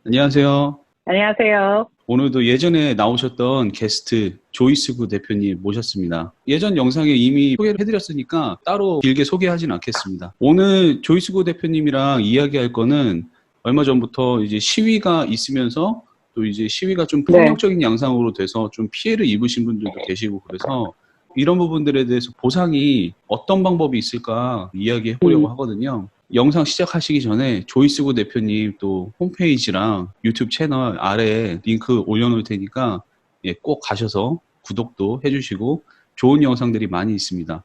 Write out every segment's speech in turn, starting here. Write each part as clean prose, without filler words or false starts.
안녕하세요. 안녕하세요. 오늘도 예전에 나오셨던 게스트 조이스 구 대표님 모셨습니다. 예전 영상에 이미 소개를 해드렸으니까 따로 길게 소개하진 않겠습니다. 오늘 조이스 구 대표님이랑 이야기할 거는 얼마 전부터 이제 시위가 있으면서 또 이제 시위가 좀 네. 폭력적인 양상으로 돼서 좀 피해를 입으신 분들도 계시고 그래서 이런 부분들에 대해서 보상이 어떤 방법이 있을까 이야기해 보려고 음, 하거든요. 영상 시작하시기 전에 조이스구 대표님 또 홈페이지랑 유튜브 채널 아래에 링크 올려놓을 테니까 예, 꼭 가셔서 구독도 해주시고 좋은 영상들이 많이 있습니다.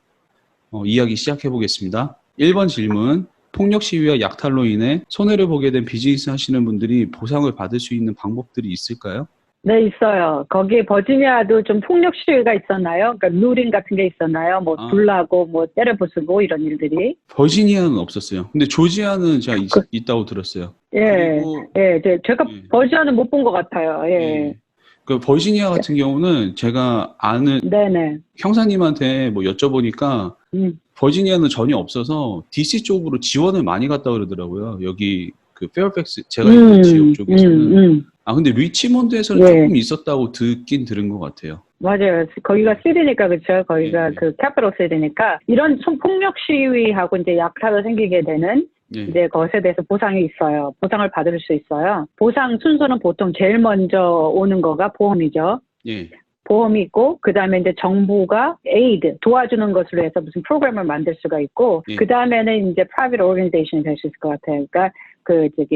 이야기 시작해 보겠습니다. 1번 질문. 폭력 시위와 약탈로 인해 손해를 보게 된 비즈니스 하시는 분들이 보상을 받을 수 있는 방법들이 있을까요? 네, 있어요. 거기 버지니아도 좀 폭력 시위가 있었나요? 그러니까 루링 같은 게 있었나요? 뭐 아, 불나고 뭐 때려 부수고 이런 일들이. 버지니아는 없었어요. 근데 조지아는 제가 그, 있다고 들었어요. 예, 그리고 예, 제가 예, 버지니아는 못 본 것 같아요. 예. 예. 그 버지니아 같은 경우는 제가 아는 네네. 형사님한테 뭐 여쭤보니까 음, 버지니아는 전혀 없어서 DC 쪽으로 지원을 많이 갔다 그러더라고요. 여기 그 페어팩스 제가 있는 지역 음, 음, 쪽에서는. 음. 아 근데 리치몬드에서는 예, 조금 있었다고 듣긴 들은 것 같아요. 맞아요. 거기가 예, 시리니까, 그쵸? 예, 거기가 예, 그 캐피털 시리니까 이런 폭력 시위하고 이제 약탈로 생기게 되는 예, 이제 것에 대해서 보상이 있어요. 보상을 받을 수 있어요. 보상 순서는 보통 제일 먼저 오는 거가 보험이죠. 예. 보험이 있고, 그 다음에 이제 정부가 에이드, 도와주는 것으로 해서 무슨 프로그램을 만들 수가 있고, 예. 그 다음에는 이제 private organization이 될 수 있을 것 같아요. 그러니까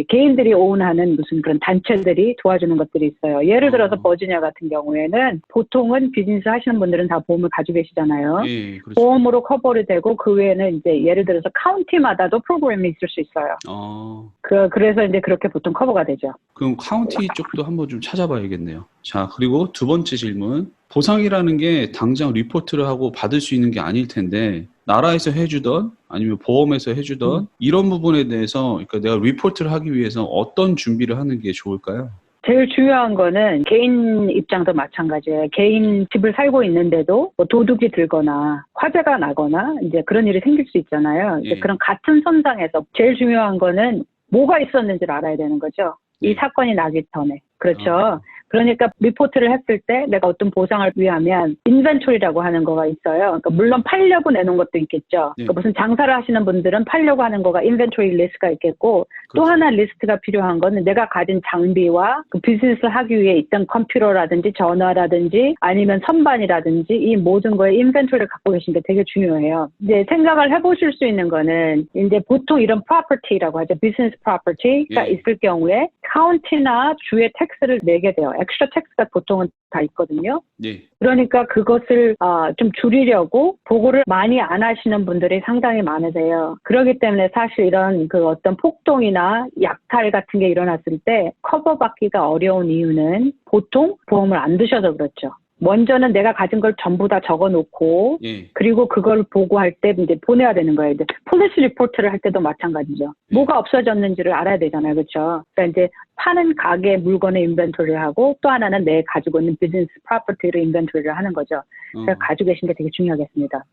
개인들이 오운하는 무슨 그런 단체들이 도와주는 것들이 있어요. 예를 들어서 어, 버지니아 같은 경우에는 보통은 비즈니스 하시는 분들은 다 보험을 가지고 계시잖아요. 예, 그렇죠. 보험으로 커버를 되고 그 외에는 이제 예를 들어서 카운티마다도 프로그램이 있을 수 있어요. 어, 그래서 이제 그렇게 보통 커버가 되죠. 그럼 카운티 쪽도 한번 좀 찾아봐야겠네요. 자, 그리고 두 번째 질문. 보상이라는 게 당장 리포트를 하고 받을 수 있는 게 아닐 텐데, 나라에서 해주던, 아니면 보험에서 해주던, 음. 이런 부분에 대해서, 그러니까 내가 리포트를 하기 위해서 어떤 준비를 하는 게 좋을까요? 제일 중요한 거는 개인 입장도 마찬가지예요. 개인 집을 살고 있는데도 뭐 도둑이 들거나 화재가 나거나 이제 그런 일이 생길 수 있잖아요. 이제 예, 그런 같은 선상에서 제일 중요한 거는 뭐가 있었는지를 알아야 되는 거죠. 이 예. 사건이 나기 전에. 그렇죠. 아, 그러니까 리포트를 했을 때 내가 어떤 보상을 위하면 인벤토리라고 하는 거가 있어요. 그러니까 물론 팔려고 내놓은 것도 있겠죠. 네, 그러니까 무슨 장사를 하시는 분들은 팔려고 하는 거가 인벤토리 리스트가 있겠고 또 그렇죠. 하나 리스트가 필요한 거는 내가 가진 장비와 그 비즈니스를 하기 위해 있던 컴퓨터라든지 전화라든지 아니면 선반이라든지 이 모든 거에 인벤토리를 갖고 계신 게 되게 중요해요. 이제 생각을 해보실 수 있는 거는 이제 보통 이런 프로퍼티라고 하죠. 비즈니스 프로퍼티가 예, 있을 경우에 카운티나 주의 텍스를 내게 돼요. 엑스트라 텍스가 보통은 다 있거든요. 예. 그러니까 그것을 좀 줄이려고 보고를 많이 안 하시는 분들이 상당히 많으세요. 그렇기 때문에 사실 이런 그 어떤 폭동이나 약탈 같은 게 일어났을 때 커버받기가 어려운 이유는 보통 보험을 안 드셔서 그렇죠. 먼저는 내가 가진 걸 전부 다 적어놓고 예, 그리고 그걸 보고할 때 이제 보내야 되는 거예요. 이제 폴리스 리포트를 할 때도 마찬가지죠. 예. 뭐가 없어졌는지를 알아야 되잖아요. 그렇죠? 그러니까 이제 파는 가게 물건의 인벤토리를 하고 또 하나는 내 가지고 있는 비즈니스 프로퍼티를 인벤토리를 하는 거죠. 그래서 어, 가지고 계신 게 되게 중요하겠습니다.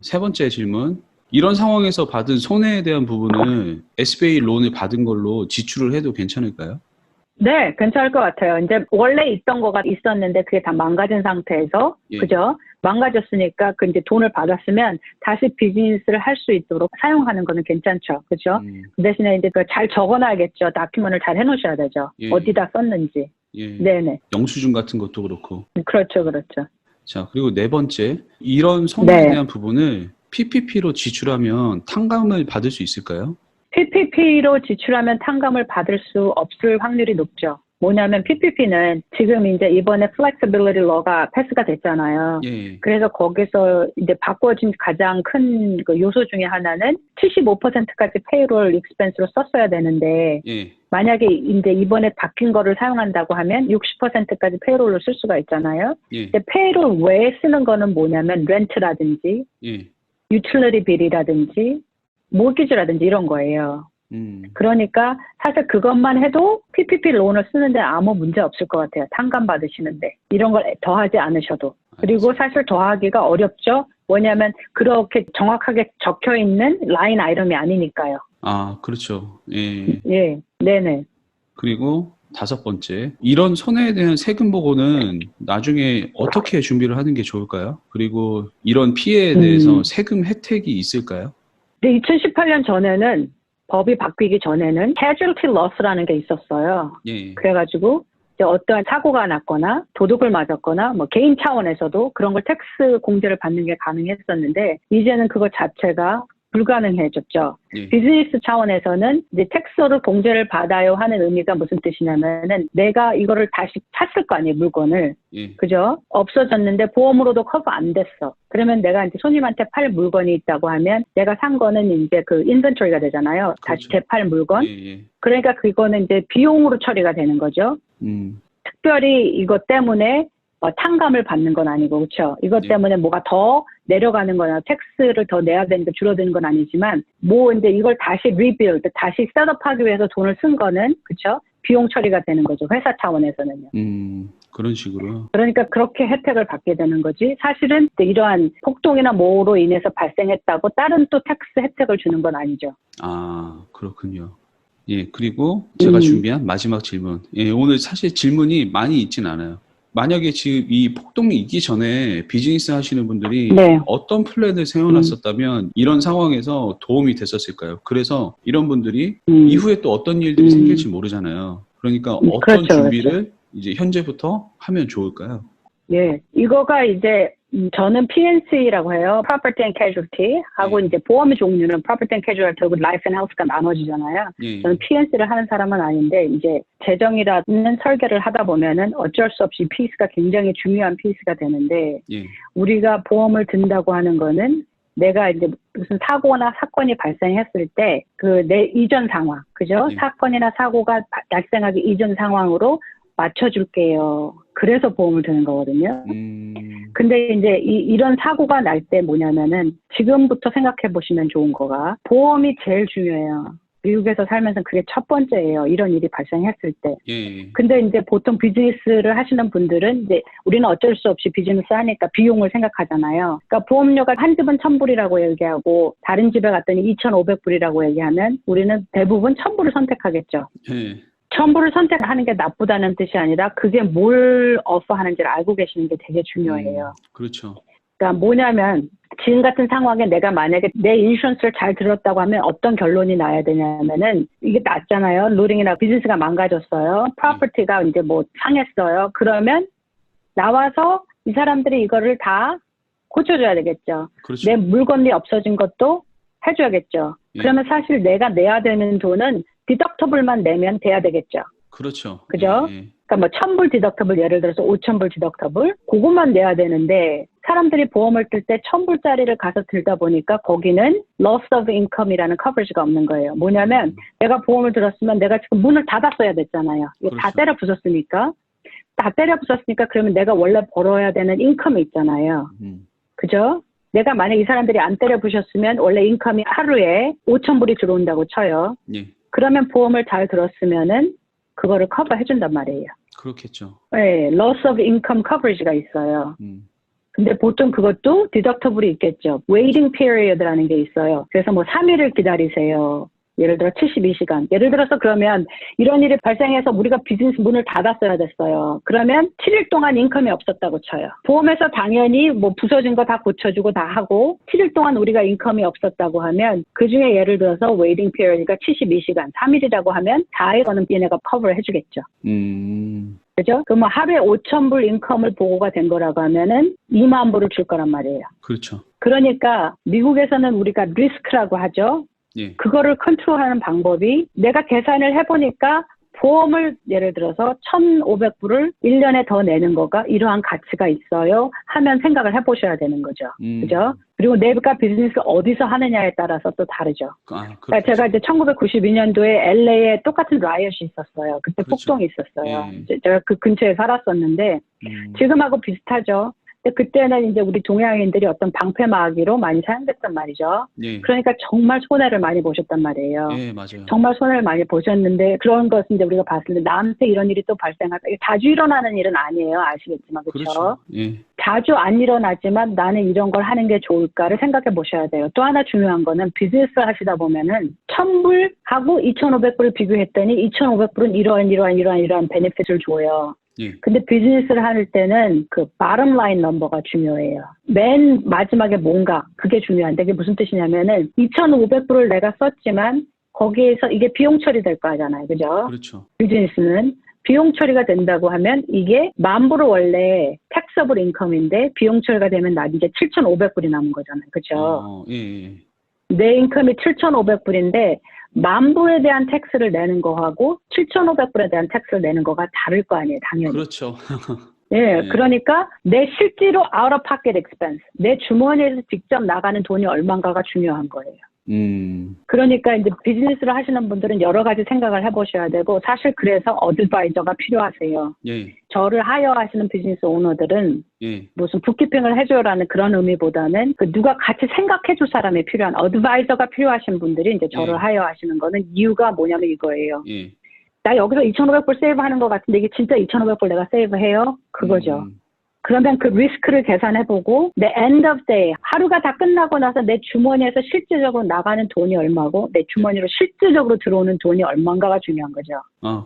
세 번째 질문. 이런 상황에서 받은 손해에 대한 부분을 SBA 론을 받은 걸로 지출을 해도 괜찮을까요? 네, 괜찮을 것 같아요. 이제 원래 있던 거가 있었는데 그게 다 망가진 상태에서, 예, 그죠? 망가졌으니까 그 이제 돈을 받았으면 다시 비즈니스를 할 수 있도록 사용하는 거는 괜찮죠. 그죠? 음, 그 대신에 이제 그 잘 적어놔야겠죠. 다큐멘을 잘 해놓으셔야 되죠. 예, 어디다 썼는지. 예. 네네. 영수증 같은 것도 그렇고. 그렇죠, 그렇죠. 자, 그리고 네 번째. 이런 손해에 네. 대한 부분을 PPP로 지출하면 탕감을 받을 수 있을까요? PPP로 지출하면 탕감을 받을 수 없을 확률이 높죠. 뭐냐면 PPP는 지금 이제 이번에 Flexibility Law가 패스가 됐잖아요. 예, 그래서 거기서 이제 바꿔진 가장 큰 그 요소 중에 하나는 75%까지 페이롤 익스펜스로 썼어야 되는데 예, 만약에 이제 이번에 바뀐 거를 사용한다고 하면 60%까지 페이롤로 쓸 수가 있잖아요. 예, 근데 페이롤 외에 쓰는 거는 뭐냐면 렌트라든지 예. 유틸리티 빌이라든지 모기지라든지 이런 거예요. 음, 그러니까 사실 그것만 해도 PPP 론을 쓰는데 아무 문제 없을 것 같아요. 탕감 받으시는데. 이런 걸 더하지 않으셔도. 그리고 알겠습니다. 사실 더하기가 어렵죠. 뭐냐면 그렇게 정확하게 적혀 있는 라인 아이템이 아니니까요. 아, 그렇죠. 예. 예, 네네. 그리고 5번째, 이런 손해에 대한 세금 보고는 나중에 어떻게 준비를 하는 게 좋을까요? 그리고 이런 피해에 대해서 세금 혜택이 있을까요? 2018년 전에는 법이 바뀌기 전에는 casualty loss라는 게 있었어요. 예. 그래가지고 이제 어떠한 사고가 났거나 도둑을 맞았거나 뭐 개인 차원에서도 그런 걸 텍스 공제를 받는 게 가능했었는데 이제는 그거 자체가 불가능해졌죠. 예. 비즈니스 차원에서는 이제 텍스를 공제를 받아요 하는 의미가 무슨 뜻이냐면은 내가 이거를 다시 샀을 거 아니에요, 물건을. 예. 그죠? 없어졌는데 보험으로도 커버 안 됐어. 그러면 내가 이제 손님한테 팔 물건이 있다고 하면 내가 산 거는 이제 그 인벤토리가 되잖아요. 다시 그렇죠. 되팔 물건. 예. 그러니까 그거는 이제 비용으로 처리가 되는 거죠. 특별히 이것 때문에 탕감을 받는 건 아니고, 그렇죠? 이것 네. 때문에 뭐가 더 내려가는 거나 텍스를 더 내야 되니까 줄어드는 건 아니지만, 뭐 이제 이걸 다시 리빌드, 다시 셋업하기 위해서 돈을 쓴 거는, 그렇죠? 비용 처리가 되는 거죠. 회사 차원에서는요. 그런 식으로. 그러니까 그렇게 혜택을 받게 되는 거지. 사실은 이러한 폭동이나 뭐로 인해서 발생했다고 다른 또 텍스 혜택을 주는 건 아니죠. 아, 그렇군요. 예, 그리고 제가 준비한 마지막 질문. 예, 오늘 사실 질문이 많이 있진 않아요. 만약에 지금 이 폭동이 있기 전에 비즈니스 하시는 분들이 네. 어떤 플랜을 세워놨었다면 이런 상황에서 도움이 됐었을까요? 그래서 이런 분들이 이후에 또 어떤 일들이 생길지 모르잖아요. 그러니까 어떤 그렇죠, 준비를 그렇죠. 이제 현재부터 하면 좋을까요? 예, 이거가 이제 저는 PNC라고 해요. Property and Casualty 하고 이제 보험의 종류는 Property and Casualty하고 Life and Health가 나눠지잖아요. 예. 저는 PNC를 하는 사람은 아닌데 이제 재정이라는 설계를 하다 보면은 어쩔 수 없이 피스가 굉장히 중요한 피스가 되는데 예. 우리가 보험을 든다고 하는 거는 내가 이제 무슨 사고나 사건이 발생했을 때 그 내 이전 상황, 그죠? 예. 사건이나 사고가 발생하기 이전 상황으로 맞춰줄게요. 그래서 보험을 드는 거거든요. 근데 이제 이런 사고가 날 때 뭐냐면은 지금부터 생각해 보시면 좋은 거가 보험이 제일 중요해요. 미국에서 살면서 그게 첫 번째예요. 이런 일이 발생했을 때. 예. 근데 이제 보통 비즈니스를 하시는 분들은 이제 우리는 어쩔 수 없이 비즈니스 하니까 비용을 생각하잖아요. 그러니까 보험료가 한 집은 1,000불이라고 얘기하고 다른 집에 갔더니 2,500불이라고 얘기하면 우리는 대부분 1,000불을 선택하겠죠. 예. 1,000불을 선택하는 게 나쁘다는 뜻이 아니라 그게 뭘 어퍼하는지를 알고 계시는 게 되게 중요해요. 그렇죠. 그러니까 뭐냐면 지금 같은 상황에 내가 만약에 내 인슈런스를 잘 들었다고 하면 어떤 결론이 나야 되냐면은 이게 났잖아요. 루링이나 비즈니스가 망가졌어요. 프로퍼티가 이제 뭐 상했어요. 그러면 나와서 이 사람들이 이거를 다 고쳐줘야 되겠죠. 그렇죠. 내 물건이 없어진 것도 해줘야겠죠. 예. 그러면 사실 내가 내야 되는 돈은 디덕터블만 내면 돼야 되겠죠. 그렇죠. 그죠? 예. 그러니까 뭐 1,000불 디덕터블 예를 들어서 5,000불 디덕터블 그것만 내야 되는데 사람들이 보험을 들 때 1,000불짜리를 가서 들다 보니까 거기는 loss of income이라는 커버리지가 없는 거예요. 뭐냐면 내가 보험을 들었으면 내가 지금 문을 닫았어야 됐잖아요. 이거 다 그렇죠. 때려 부쉈으니까. 다 때려 부쉈으니까 그러면 내가 원래 벌어야 되는 인컴이 있잖아요. 그죠? 내가 만약 이 사람들이 안 때려 부셨으면 원래 인컴이 하루에 5,000불이 들어온다고 쳐요. 예. 그러면 보험을 잘 들었으면은 그거를 커버해 준단 말이에요. 그렇겠죠. 네, loss of income coverage가 있어요. 근데 보통 그것도 디덕터블이 있겠죠. waiting period라는 게 있어요. 그래서 뭐 3일을 기다리세요. 예를 들어 72시간. 예를 들어서 그러면 이런 일이 발생해서 우리가 비즈니스 문을 닫았어야 됐어요. 그러면 7일 동안 인컴이 없었다고 쳐요. 보험에서 당연히 뭐 부서진 거 다 고쳐주고 다 하고 7일 동안 우리가 인컴이 없었다고 하면 그중에 예를 들어서 웨이팅 피리어드가 72시간, 3일이라고 하면 4일은 얘네가 커버를 해주겠죠. 그죠? 그럼 뭐 하루에 5,000불 인컴을 보고가 된 거라고 하면은 2만 불을 줄 거란 말이에요. 그렇죠. 그러니까 미국에서는 우리가 리스크라고 하죠. 예. 그거를 컨트롤하는 방법이 내가 계산을 해보니까 보험을 예를 들어서 1,500불을 1년에 더 내는 거가 이러한 가치가 있어요 하면 생각을 해보셔야 되는 거죠. 그죠? 그리고 내가 비즈니스 어디서 하느냐에 따라서 또 다르죠. 그러니까 제가 이제 1992년도에 LA에 똑같은 라이엇이 있었어요. 그때 그렇죠. 폭동이 있었어요. 예. 제가 그 근처에 살았었는데 지금하고 비슷하죠. 그때는 이제 우리 동양인들이 어떤 방패막이로 많이 사용됐단 말이죠. 예. 그러니까 정말 손해를 많이 보셨단 말이에요. 예, 맞아요. 정말 손해를 많이 보셨는데 그런 것은 이제 우리가 봤을 때 나한테 이런 일이 또 발생할까? 이게 자주 일어나는 일은 아니에요. 아시겠지만 그렇죠? 그렇죠. 예. 자주 안 일어나지만 나는 이런 걸 하는 게 좋을까를 생각해 보셔야 돼요. 또 하나 중요한 거는 비즈니스 하시다 보면은 1,000불하고 2,500불을 비교했더니 2,500불은 이러한 베네핏을 줘요. 예. 근데 비즈니스를 할 때는 그 bottom line 넘버가 중요해요. 맨 마지막에 뭔가 그게 중요한데 그게 무슨 뜻이냐면은 2,500불을 내가 썼지만 거기에서 이게 비용 처리될 거 하잖아요. 그죠? 그렇죠. 비즈니스는 비용 처리가 된다고 하면 이게 10,000불은 원래 taxable income인데 비용 처리가 되면 나 이제 7,500불이 남은 거잖아요. 그죠? 예. 내 인컴이 7,500불인데 10,000불에 대한 텍스를 내는 거하고 7,500불에 대한 텍스를 내는 거가 다를 거 아니에요. 당연히. 그렇죠. 예, 네. 그러니까 내 실제로 out of pocket expense, 내 주머니에서 직접 나가는 돈이 얼마인가가 중요한 거예요. 그러니까 이제 비즈니스를 하시는 분들은 여러 가지 생각을 해보셔야 되고 사실 그래서 어드바이저가 필요하세요. 예. 저를 하여하시는 비즈니스 오너들은 예. 무슨 북키핑을 해줘라는 그런 의미보다는 그 누가 같이 생각해줄 사람이 필요한 어드바이저가 필요하신 분들이 이제 저를 예. 하여하시는 거는 이유가 뭐냐면 이거예요. 예. 나 여기서 2,500불 세이브하는 것 같은데 이게 진짜 2,500불 내가 세이브해요? 그거죠. 그러면 그 리스크를 계산해보고 내 end of day 하루가 다 끝나고 나서 내 주머니에서 실질적으로 나가는 돈이 얼마고 내 주머니로 실질적으로 들어오는 돈이 얼마인가가 중요한 거죠.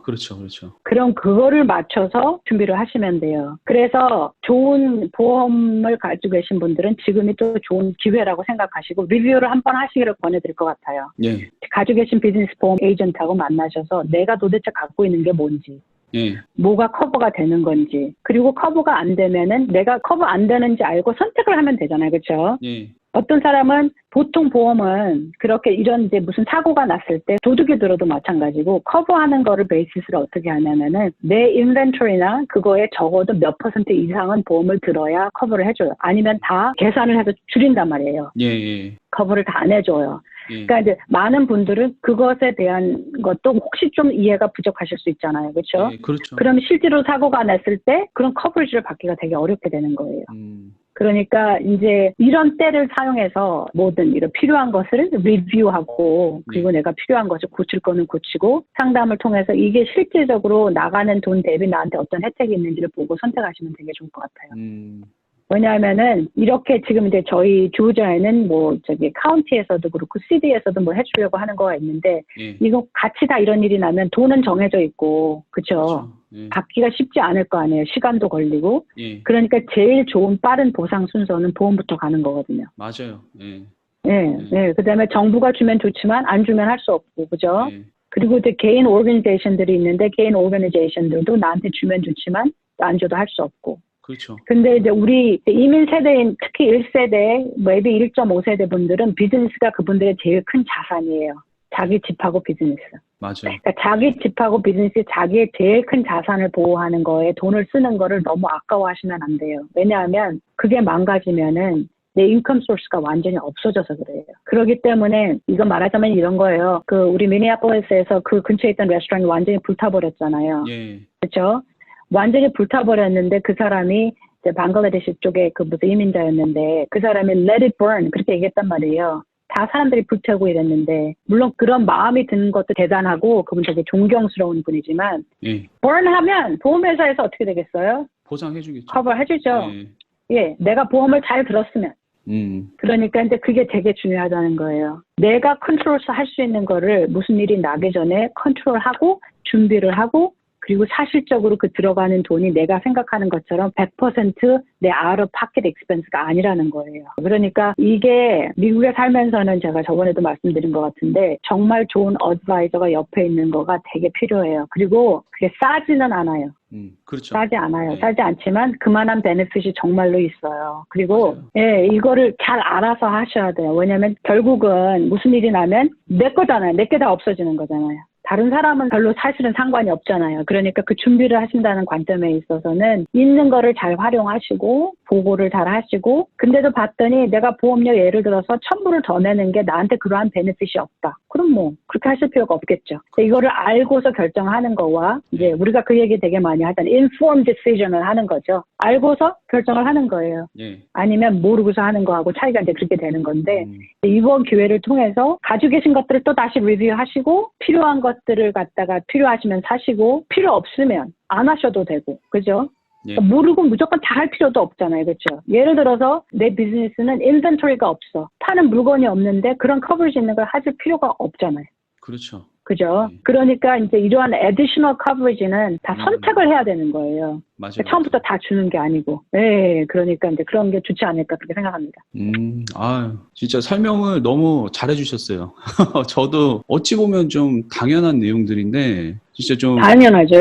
그렇죠. 그럼 그거를 맞춰서 준비를 하시면 돼요. 그래서 좋은 보험을 가지고 계신 분들은 지금이 또 좋은 기회라고 생각하시고 리뷰를 한번 하시기를 권해드릴 것 같아요. 예. 가지고 계신 비즈니스 보험 에이전트하고 만나셔서 내가 도대체 갖고 있는 게 뭔지 예. 뭐가 커버가 되는 건지 그리고 커버가 안 되면은 내가 커버 안 되는지 알고 선택을 하면 되잖아요. 그렇죠? 예. 어떤 사람은 보통 보험은 그렇게 이런 이제 무슨 사고가 났을 때 도둑이 들어도 마찬가지고 커버하는 거를 베이시스로 어떻게 하냐면은 내 인벤토리나 그거에 적어도 몇 퍼센트 이상은 보험을 들어야 커버를 해줘요. 아니면 다 계산을 해서 줄인단 말이에요. 예. 커버를 다 안 해줘요. 예. 그러니까 이제 많은 분들은 그것에 대한 것도 혹시 좀 이해가 부족하실 수 있잖아요. 그렇죠? 예, 그렇죠. 그럼 실제로 사고가 났을 때 그런 커버리지를 받기가 되게 어렵게 되는 거예요. 그러니까 이제 이런 때를 사용해서 뭐든 이런 필요한 것을 리뷰하고 그리고 내가 필요한 것을 고칠 거는 고치고 상담을 통해서 이게 실질적으로 나가는 돈 대비 나한테 어떤 혜택이 있는지를 보고 선택하시면 되게 좋을 것 같아요. 왜냐하면은 이렇게 지금 이제 저희 조지아에는 뭐 저기 카운티에서도 그렇고 시티에서도 뭐 해주려고 하는 거가 있는데 예. 이거 같이 다 이런 일이 나면 돈은 정해져 있고 그렇죠. 예. 받기가 쉽지 않을 거 아니에요. 시간도 걸리고. 예. 그러니까 제일 좋은 빠른 보상 순서는 보험부터 가는 거거든요. 맞아요. 예. 네. 그다음에 정부가 주면 좋지만 안 주면 할 수 없고 그죠? 예. 그리고 이제 개인 오르가니제이션들이 있는데 개인 오르가니제이션들도 나한테 주면 좋지만 안 줘도 할 수 없고. 그렇죠. 근데 이제 우리 이민 세대인 특히 1세대, maybe 1.5세대 분들은 비즈니스가 그분들의 제일 큰 자산이에요. 자기 집하고 비즈니스. 맞아요. 그러니까 자기 집하고 비즈니스 자기의 제일 큰 자산을 보호하는 거에 돈을 쓰는 거를 너무 아까워하시면 안 돼요. 왜냐하면 그게 망가지면은 내 인컴 소스가 완전히 없어져서 그래요. 그렇기 때문에 이거 말하자면 이런 거예요. 그 우리 미니애폴리스에서 그 근처에 있던 레스토랑이 완전히 불타버렸잖아요. 예. 그렇죠? 완전히 불타버렸는데 그 사람이 이제 방글라데시 쪽에 그 무슨 이민자였는데 그 사람이 let it burn 그렇게 얘기했단 말이에요. 다 사람들이 불태우고 이랬는데 물론 그런 마음이 드는 것도 대단하고 그분 되게 존경스러운 분이지만 예. burn 하면 보험회사에서 어떻게 되겠어요? 보장해주겠죠. 커버 해주죠. 예. 내가 보험을 잘 들었으면. 그러니까 이제 그게 되게 중요하다는 거예요. 내가 컨트롤해서 할 수 있는 거를 무슨 일이 나기 전에 컨트롤하고 준비를 하고 그리고 사실적으로 그 들어가는 돈이 내가 생각하는 것처럼 100%내 out of pocket expense가 아니라는 거예요. 그러니까 이게 미국에 살면서는 제가 저번에도 말씀드린 것 같은데 정말 좋은 어드바이저가 옆에 있는 거가 되게 필요해요. 그리고 그게 싸지는 않아요. 그렇죠. 싸지 않아요. 네. 싸지 않지만 그만한 베네핏이 정말로 있어요. 그리고 이거를 잘 알아서 하셔야 돼요. 왜냐하면 결국은 무슨 일이 나면 내 거잖아요. 내 게 다 없어지는 거잖아요. 다른 사람은 별로 사실은 상관이 없잖아요. 그러니까 그 준비를 하신다는 관점에 있어서는 있는 거를 잘 활용하시고 보고를 잘 하시고 근데도 봤더니 내가 보험료 예를 들어서 1,000불을 더 내는 게 나한테 그러한 베네핏이 없다. 그럼 뭐 그렇게 하실 필요가 없겠죠. 이거를 알고서 결정하는 거와 이제 우리가 그 얘기 되게 많이 하잖아요. informed decision을 하는 거죠. 알고서 결정을 하는 거예요. 아니면 모르고서 하는 거하고 차이가 이제 그렇게 되는 건데 이번 기회를 통해서 가지고 계신 것들을 또 다시 리뷰하시고 필요한 것들을 갖다가 필요하시면 사시고 필요 없으면 안 하셔도 되고 그죠? 모르고 무조건 다 할 필요도 없잖아요. 그렇죠? 예를 들어서 내 비즈니스는 인벤토리가 없어. 파는 물건이 없는데 그런 커버리지 있는 걸 하실 필요가 없잖아요. 그렇죠. 그죠? 그러니까 이제 이러한 additional coverage는 다 선택을 해야 되는 거예요. 맞아요. 그러니까 처음부터 다 주는 게 아니고. 네, 그러니까 이제 그런 게 좋지 않을까 그렇게 생각합니다. 진짜 설명을 너무 잘해주셨어요. 저도 어찌 보면 좀 당연한 내용들인데 진짜 좀 당연하죠.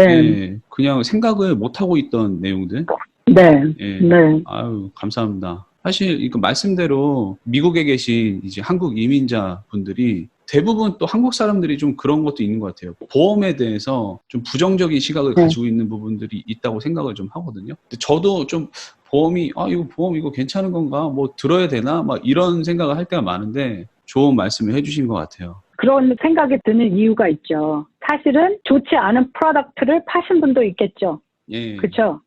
그냥 생각을 못 하고 있던 내용들. 네. 아유, 감사합니다. 사실 이거 말씀대로 미국에 계신 이제 한국 이민자 분들이 대부분 또 한국 사람들이 좀 그런 것도 있는 것 같아요. 보험에 대해서 좀 부정적인 시각을 가지고 있는 부분들이 있다고 생각을 좀 하거든요. 근데 저도 좀 보험이 이거 보험 이거 괜찮은 건가? 뭐 들어야 되나? 막 이런 생각을 할 때가 많은데 좋은 말씀을 해주신 것 같아요. 그런 생각이 드는 이유가 있죠. 사실은 좋지 않은 프로덕트를 파신 분도 있겠죠. 그렇죠?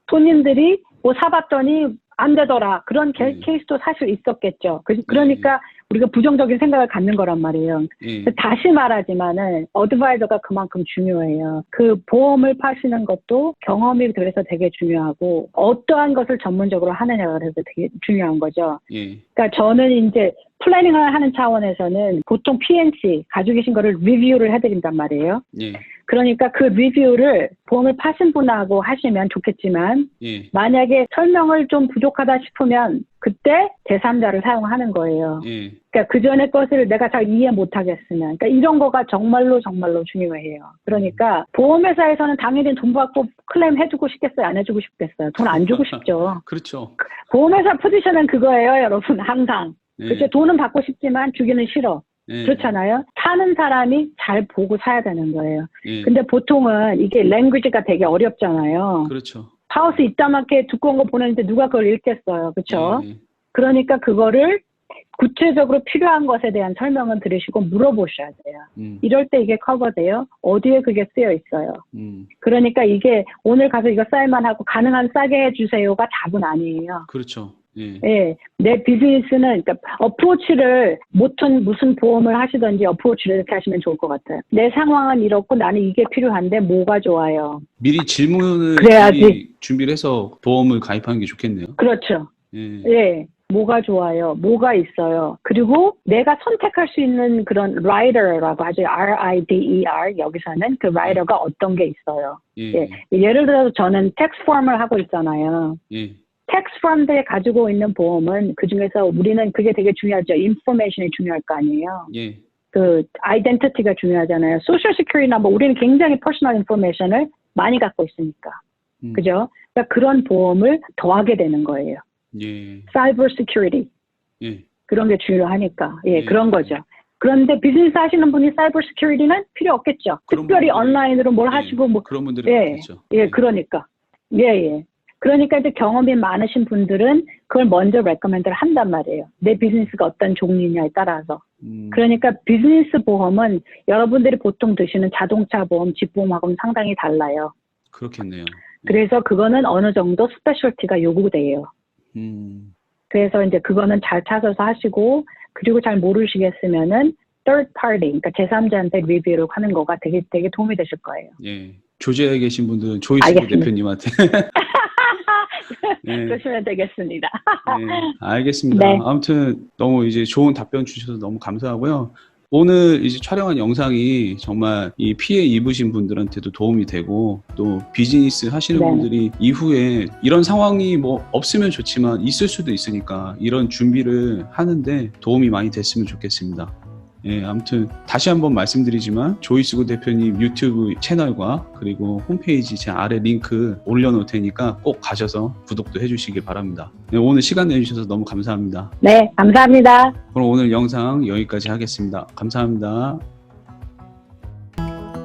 손님들이 뭐 사봤더니 안 되더라. 그런 케이스도 사실 있었겠죠. 그러니까 우리가 부정적인 생각을 갖는 거란 말이에요. 다시 말하지만은 어드바이저가 그만큼 중요해요. 그 보험을 파시는 것도 경험이 그래서 되게 중요하고 어떠한 것을 전문적으로 하느냐가 그래서 되게 중요한 거죠. 그러니까 저는 이제 플래닝을 하는 차원에서는 보통 PNC 가지고 계신 거를 리뷰를 해드린단 말이에요. 그러니까 그 리뷰를 보험을 파신 분하고 하시면 좋겠지만 만약에 설명을 좀 부족하다 싶으면 그때 제3자를 사용하는 거예요. 그러니까 그 전에 것을 내가 잘 이해 못하겠으면 그러니까 이런 거가 정말로 중요해요. 그러니까 보험회사에서는 당연히 돈 받고 클레임 해주고 싶겠어요? 안 해주고 싶겠어요? 돈 안 주고 싶죠. 그렇죠. 보험회사 포지션은 그거예요, 여러분. 항상. 그렇죠. 돈은 받고 싶지만 주기는 싫어. 그렇잖아요. 사는 사람이 잘 보고 사야 되는 거예요. 근데 보통은 이게 랭귀지가 되게 어렵잖아요. 그렇죠. 하우스 이따만게 두꺼운 거 보내는데 누가 그걸 읽겠어요. 그렇죠? 그러니까 그거를 구체적으로 필요한 것에 대한 설명은 들으시고 물어보셔야 돼요. 이럴 때 이게 커버돼요? 어디에 그게 쓰여 있어요? 그러니까 이게 오늘 가서 이거 사인만 하고 가능한 싸게 해주세요가 답은 아니에요. 그렇죠. 내 비즈니스는, 그러니까, 어프로치를, 무슨 보험을 하시든지 어프로치를 이렇게 하시면 좋을 것 같아요. 내 상황은 이렇고 나는 이게 필요한데 뭐가 좋아요? 미리 질문을 그래야지. 준비를 해서 보험을 가입하는 게 좋겠네요. 그렇죠. 뭐가 좋아요? 뭐가 있어요? 그리고 내가 선택할 수 있는 그런 라이더라고 하죠. RIDER. 여기서는 그 라이더가 어떤 게 있어요. 예를 들어서 저는 텍스 폼을 하고 있잖아요. 텍스 폼들이 가지고 있는 보험은 그중에서 우리는 그게 되게 중요하죠. 인포메이션이 중요할 거 아니에요. 그 아이덴티티가 중요하잖아요. 소셜 시큐리티나 뭐 우리는 굉장히 퍼스널 인포메이션을 많이 갖고 있으니까. 그죠? 그러니까 그런 보험을 더하게 되는 거예요. 사이버 시큐리티. 그런 게 중요하니까. 그런 거죠. 그런데 비즈니스 하시는 분이 사이버 시큐리티는 필요 없겠죠. 특별히 온라인으로 뭘 하시고 뭐 그런 분들이 많겠죠. 그러니까. 그러니까 이제 경험이 많으신 분들은 그걸 먼저 레커멘드를 한단 말이에요. 내 비즈니스가 어떤 종류냐에 따라서. 그러니까 비즈니스 보험은 여러분들이 보통 드시는 자동차 보험, 집보험하고는 상당히 달라요. 그렇겠네요. 그래서 그거는 어느 정도 스페셜티가 요구돼요. 그래서 이제 그거는 잘 찾아서 하시고 그리고 잘 모르시겠으면은 third party, 그러니까 제3자한테 리뷰를 하는 거가 되게 도움이 되실 거예요. 조지아에 계신 분들은 조이스 대표님한테 그러시면 되겠습니다. 알겠습니다. 아무튼 너무 이제 좋은 답변 주셔서 너무 감사하고요. 오늘 이제 촬영한 영상이 정말 이 피해 입으신 분들한테도 도움이 되고 또 비즈니스 하시는 분들이 이후에 이런 상황이 뭐 없으면 좋지만 있을 수도 있으니까 이런 준비를 하는데 도움이 많이 됐으면 좋겠습니다. 아무튼 다시 한번 말씀드리지만 조이스구 대표님 유튜브 채널과 그리고 홈페이지 제 아래 링크 올려놓을 테니까 꼭 가셔서 구독도 해주시길 바랍니다. 오늘 시간 내주셔서 너무 감사합니다. 네, 감사합니다. 그럼 오늘 영상 여기까지 하겠습니다. 감사합니다.